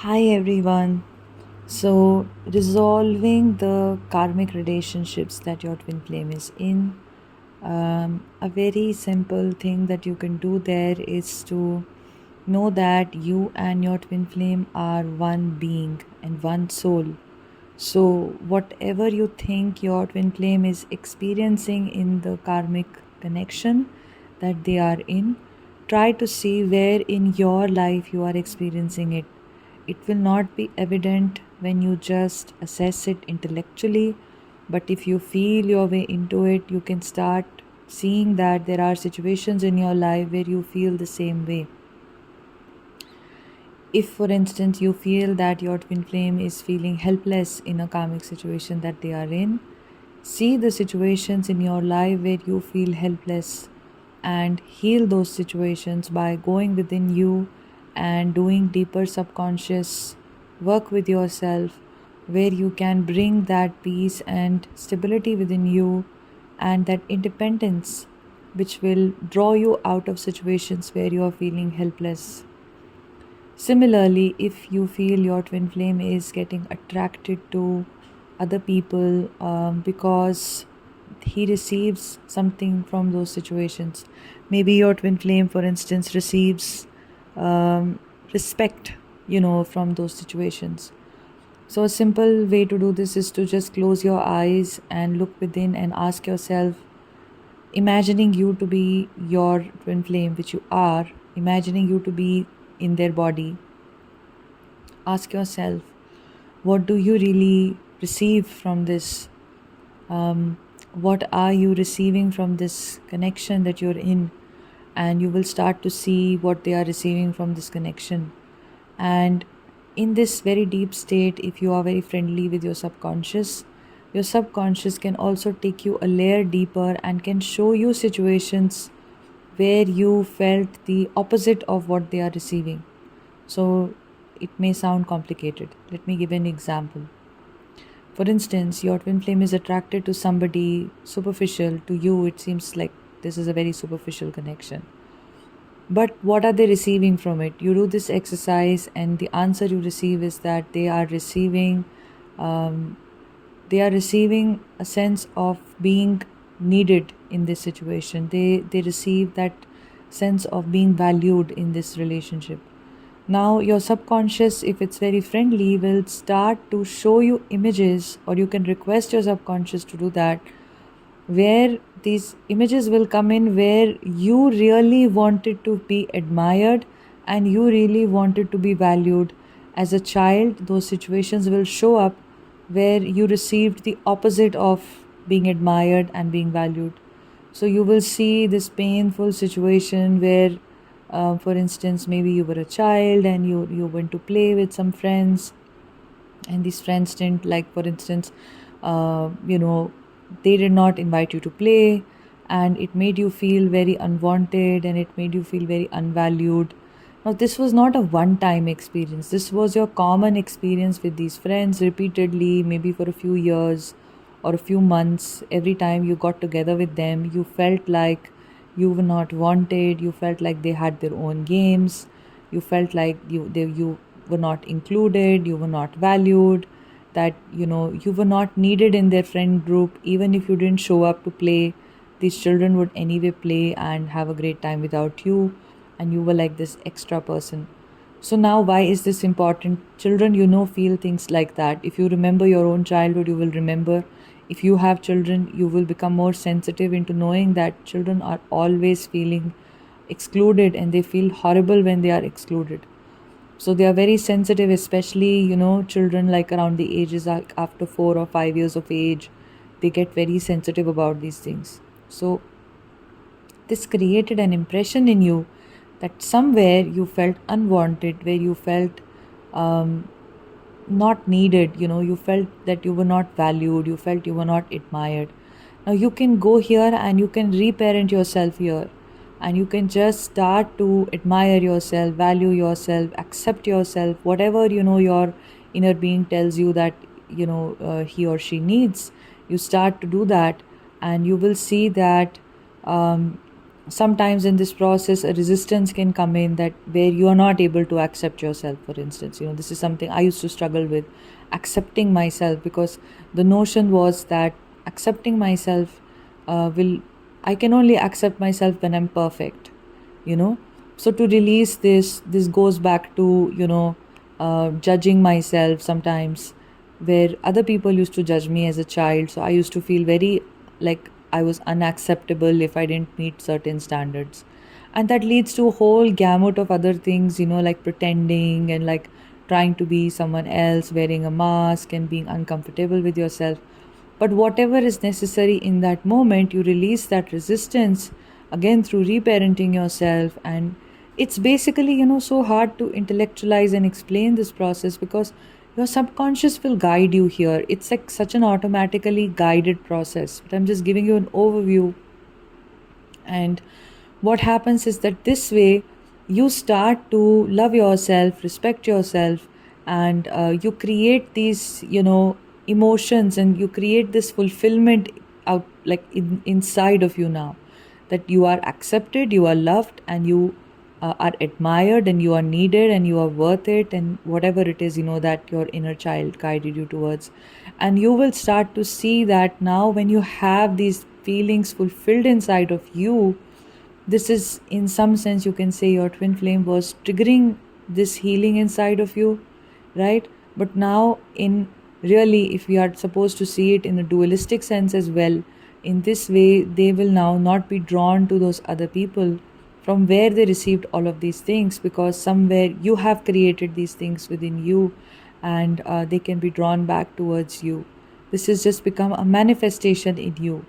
Hi everyone. So, resolving the karmic relationships that your twin flame is in, a very simple thing that you can do there is to know that you and your twin flame are one being and one soul. So, whatever you think your twin flame is experiencing in the karmic connection that they are in, try to see where in your life you are experiencing it. It will not be evident when you just assess it intellectually, but if you feel your way into it, you can start seeing that there are situations in your life where you feel the same way. If, for instance, you feel that your twin flame is feeling helpless in a karmic situation that they are in, see the situations in your life where you feel helpless and heal those situations by going within you and doing deeper subconscious work with yourself, where you can bring that peace and stability within you and that independence which will draw you out of situations where you are feeling helpless. Similarly, if you feel your twin flame is getting attracted to other people because he receives something from those situations, maybe your twin flame, for instance, receives um, respect, from those situations. So, a simple way to do this is to just close your eyes and look within and ask yourself, imagining you to be your twin flame, which you are, imagining you to be in their body. Ask yourself, what do you really receive from this? What are you receiving from this connection that you're in? And you will start to see what they are receiving from this connection. And in this very deep state, if you are very friendly with your subconscious can also take you a layer deeper and can show you situations where you felt the opposite of what they are receiving. So it may sound complicated. Let me give an example. For instance, your twin flame is attracted to somebody superficial. To you, it seems like this is a very superficial connection. But what are they receiving from it? You do this exercise, and the answer you receive is that um, they are receiving a sense of being needed in this situation. They receive that sense of being valued in this relationship. Now, your subconscious, if it's very friendly, will start to show you images, or you can request your subconscious to do that, where these images will come in where you really wanted to be admired and you really wanted to be valued. As a child, those situations will show up where you received the opposite of being admired and being valued. So you will see this painful situation where, for instance, maybe you were a child and you went to play with some friends, and these friends didn't, like, for instance, they did not invite you to play, and it made you feel very unwanted and it made you feel very unvalued. Now, this was not a one time experience. This was your common experience with these friends repeatedly, maybe for a few years or a few months. Every time you got together with them, you felt like you were not wanted, you felt like they had their own games, you felt like you were not included, you were not valued, that you were not needed in their friend group. Even if you didn't show up to play, these children would anyway play and have a great time without you, and you were like this extra person. So now, why is this important? Children, feel things like that. If you remember your own childhood, you will remember. If you have children, you will become more sensitive into knowing that children are always feeling excluded and they feel horrible when they are excluded. So they are very sensitive, especially, children like around the ages like after 4 or 5 years of age. They get very sensitive about these things. So this created an impression in you that somewhere you felt unwanted, where you felt um, not needed, you felt that you were not valued, you felt you were not admired. Now you can go here and you can reparent yourself here, and you can just start to admire yourself, value yourself, accept yourself, whatever your inner being tells you that he or she needs. You start to do that, and you will see that um, sometimes in this process a resistance can come in, that where you are not able to accept yourself. For instance, this is something I used to struggle with, accepting myself, because the notion was that accepting myself will I can only accept myself when I'm perfect, you know so to release this goes back to judging myself sometimes, where other people used to judge me as a child, so I used to feel very like I was unacceptable if I didn't meet certain standards. And that leads to a whole gamut of other things, like pretending and like trying to be someone else, wearing a mask and being uncomfortable with yourself. But whatever is necessary in that moment, you release that resistance again through reparenting yourself. And it's basically, so hard to intellectualize and explain this process, because your subconscious will guide you here. It's like such an automatically guided process. But I'm just giving you an overview. And what happens is that this way you start to love yourself, respect yourself, and you create these, emotions, and you create this fulfillment out, like inside of you now, that you are accepted, you are loved, and you are admired, and you are needed, and you are worth it, and whatever it is, that your inner child guided you towards. And you will start to see that now when you have these feelings fulfilled inside of you, this is, in some sense, you can say your twin flame was triggering this healing inside of you, right? But now, in really, if we are supposed to see it in a dualistic sense as well, in this way, they will now not be drawn to those other people from where they received all of these things, because somewhere you have created these things within you, and they can be drawn back towards you. This has just become a manifestation in you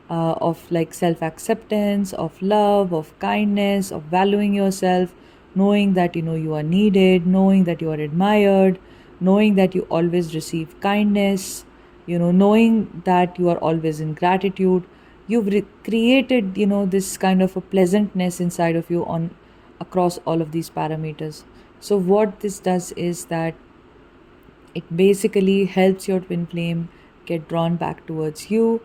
of like self acceptance, of love, of kindness, of valuing yourself, knowing that you are needed, knowing that you are admired, knowing that you always receive kindness, knowing that you are always in gratitude. You've created this kind of a pleasantness inside of you on across all of these parameters. So what this does is that it basically helps your twin flame get drawn back towards you.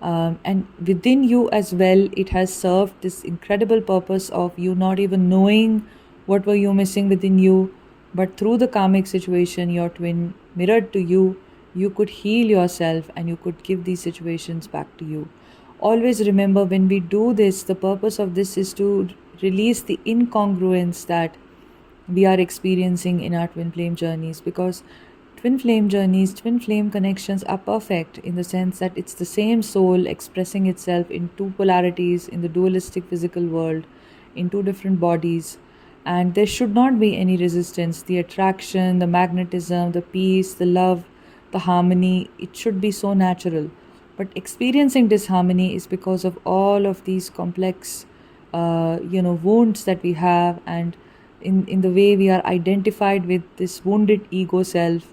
And within you as well, it has served this incredible purpose of you not even knowing what were you missing within you. But through the karmic situation your twin mirrored to you, you could heal yourself and you could give these situations back to you. Always remember, when we do this, the purpose of this is to release the incongruence that we are experiencing in our twin flame journeys, because twin flame connections are perfect in the sense that it's the same soul expressing itself in two polarities in the dualistic physical world, in two different bodies. And there should not be any resistance. The attraction, the magnetism, the peace, the love, the harmony, it should be so natural. But experiencing disharmony is because of all of these complex, wounds that we have, and in the way we are identified with this wounded ego self.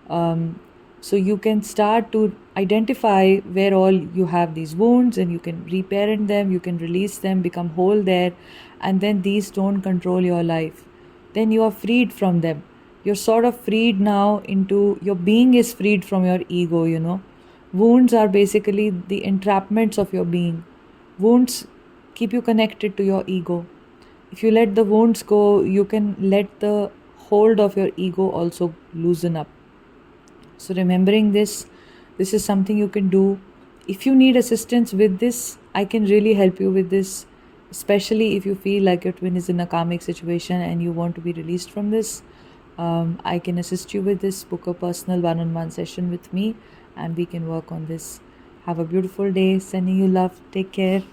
So you can start to identify where all you have these wounds, and you can reparent them, you can release them, become whole there, and then these don't control your life. Then you are freed from them. You're sort of freed now into your being is freed from your ego. Wounds are basically the entrapments of your being. Wounds keep you connected to your ego. If you let the wounds go, you can let the hold of your ego also loosen up. So remembering this is something you can do. If you need assistance with this, I can really help you with this, especially if you feel like your twin is in a karmic situation and you want to be released from this. I can assist you with this. Book a personal one-on-one session with me and we can work on this. Have a beautiful day. Sending you love. Take care.